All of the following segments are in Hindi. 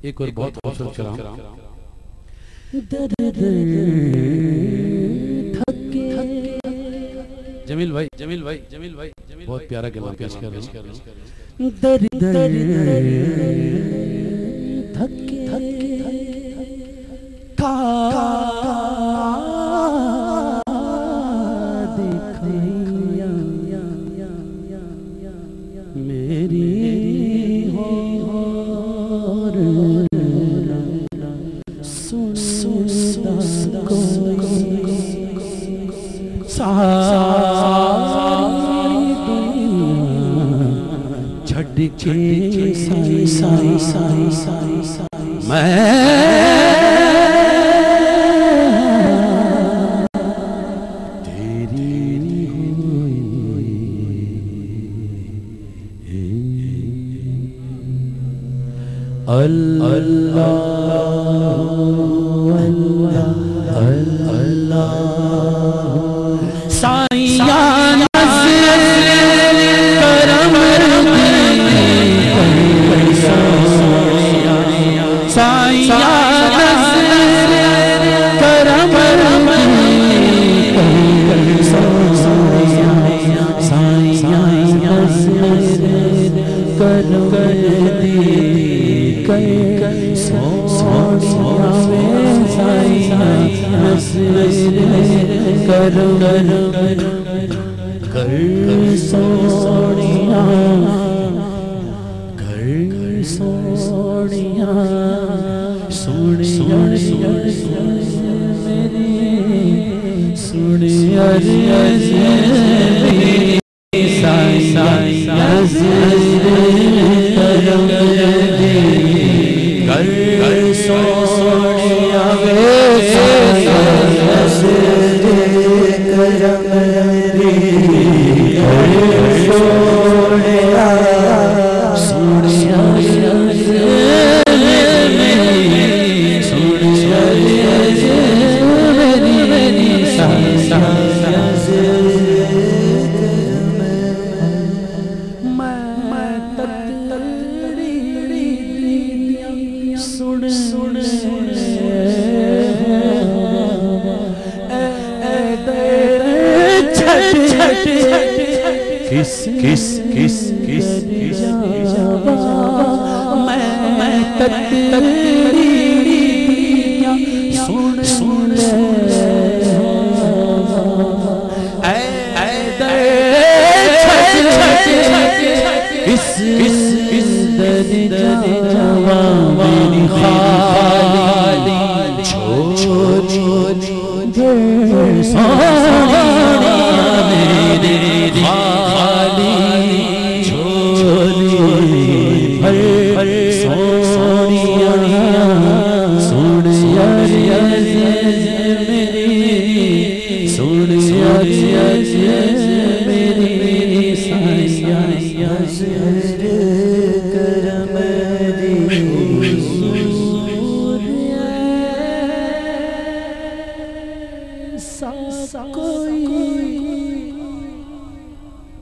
एक और बहुत खूबसूरत कलाम जमील भाई बहुत प्यारा कलाम पेश कर रहे हैं। मेरी छड़ के साई मैं तेरी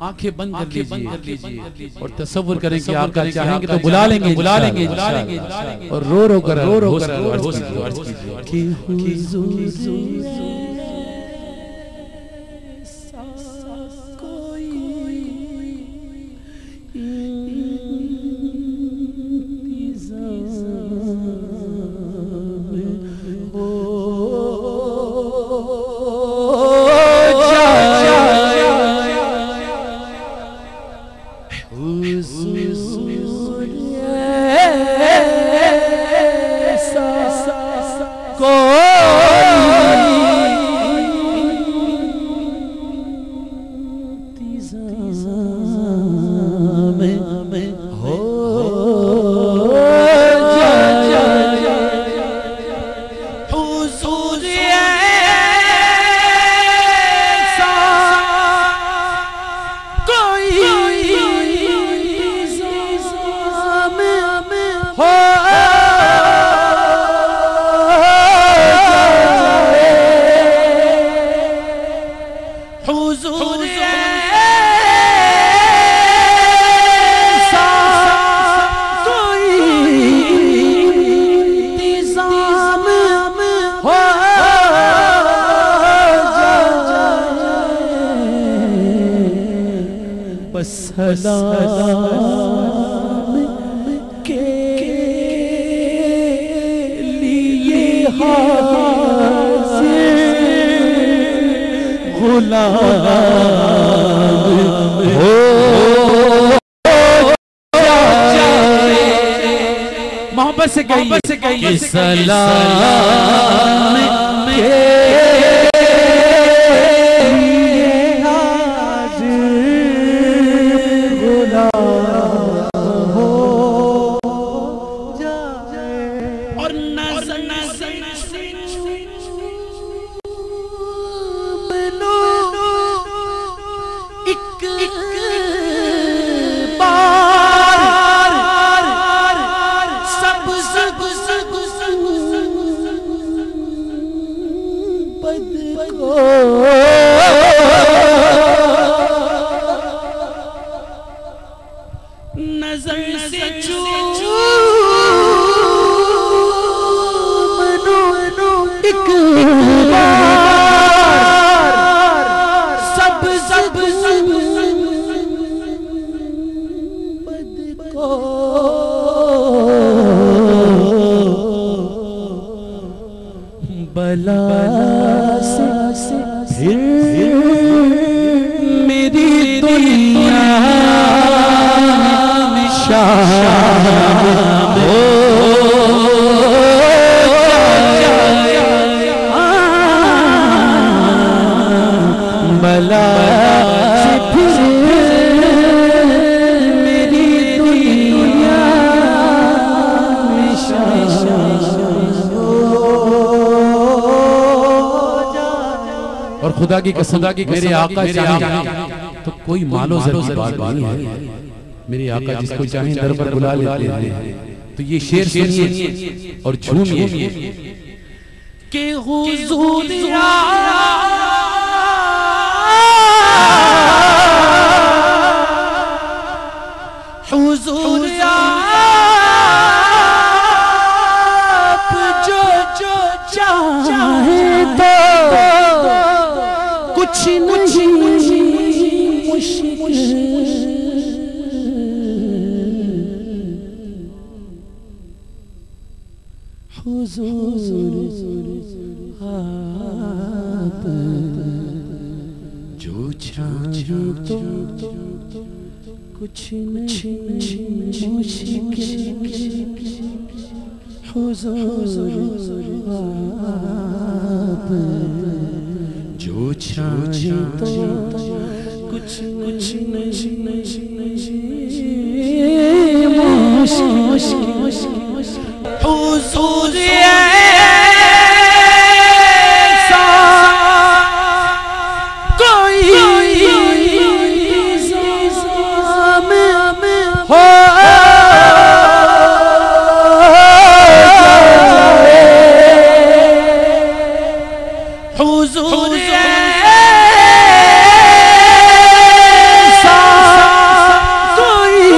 आंखें बंद कर लीजिए और तसव्वुर करें कि आप चाहेंगे तो बुला लेंगे और रो कर अर्ज कीजिए। हो सलाम के लिए हाज़िर गुलाम हो जाए। मोहब्बत से कहिए सलाम के नजर से एक बार सब बला से फिर मेरी दुनिया में शाम हो जाए। बला से फिर मेरी दुनिया में शाम और खुदा की कसम मेरे आका चाहे तो कोई मालो जरूर बात नहीं है। मेरे आका जिसको चाहे दर पर बुला लेते हैं। तो ये शेर सुनिए और झूमिए के हुजूर हुजूर आप जो चाहे तो कुछ नहीं मुश्किल हुजूर आप जो चाहे तो कुछ नहीं मुश्किल हुजूर आप जो चाहे तो कुछ नहीं मुश्किल हुजूर ऐसा कोई इंतज़ाम हो हुजूर ऐसा कोई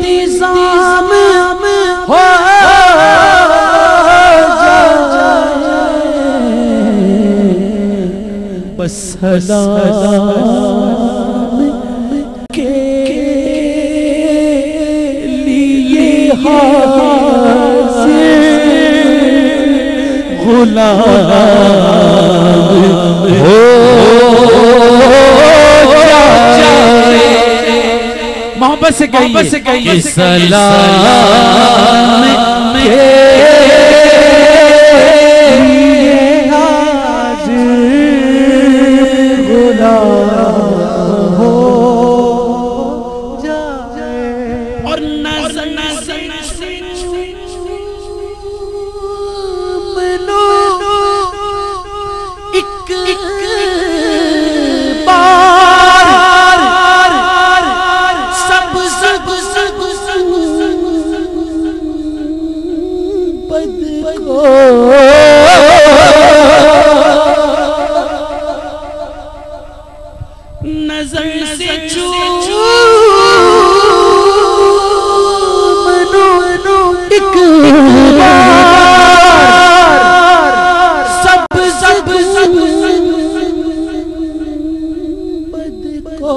इंतज़ाम हो जाए। बस सलाम के लिए हाज़िर गुलाम हो जाए। मोहब्बत से कहिए सलाम के लिए हाज़िर गुलाम हो जाए। और नज़र एक बार सब बद को नजर से एक बार सब बद को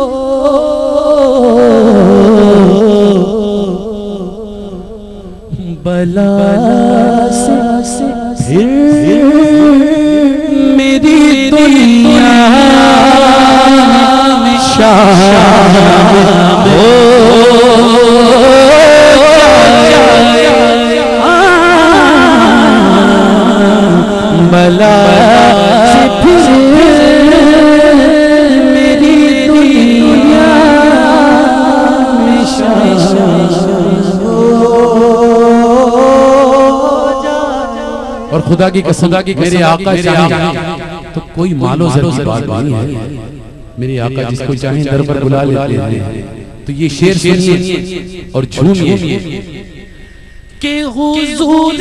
बला से फिर मेरी दुनिया में शामिल हो बला से फिर मेरी दुनिया में शामिल हो। और खुदा की कसम मेरे आका चाहे तो कोई मालो जरूर बात नहीं है। मेरे आका जिसको चाहे दर पर बुला लेते हैं। तो ये शेर सुनिए और झूमिए के हुजूर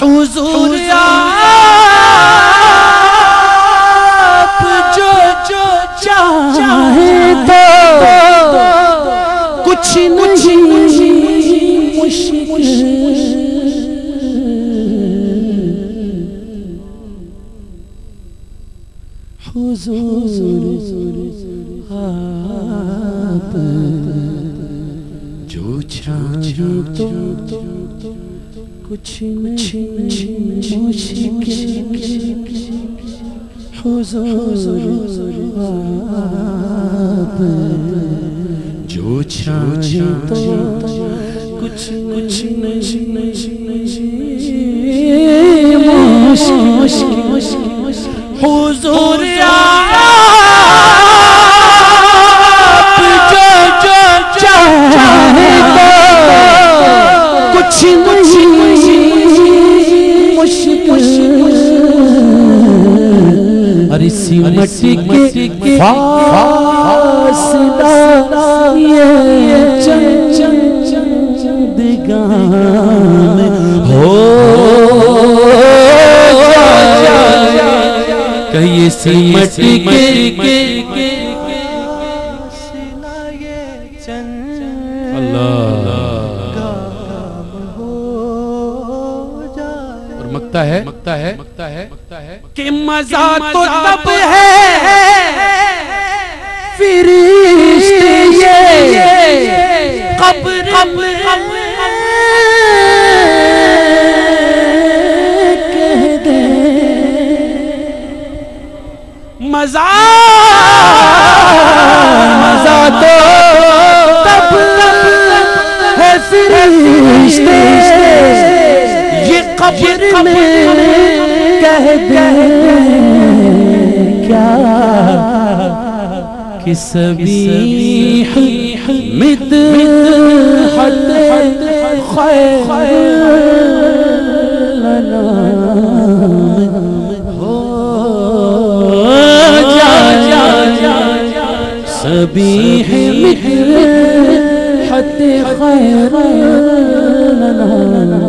हुजूर आप जो चाहे तो कुछ नहीं मुश्किल हुजूर आप जो चाहे तो कुछ नहीं मुश्किल हुजूर आप जो चाहे तो कुछ नहीं मुश्किल हुजूर आप जो चाहे तो कुछ नहीं मुश्किल। और इसी मट्टी के फासला ये चंद गाम हो कहिए सी मट्टी के मकता है कि मजा तो तब है फरिश्ते ये कब्र कह दे मजा तो तब है फरिश्ते ये कब्र में कह दे क्या कि सभी मिदहत खैर लना हो जा सभी मिदहत खैर लना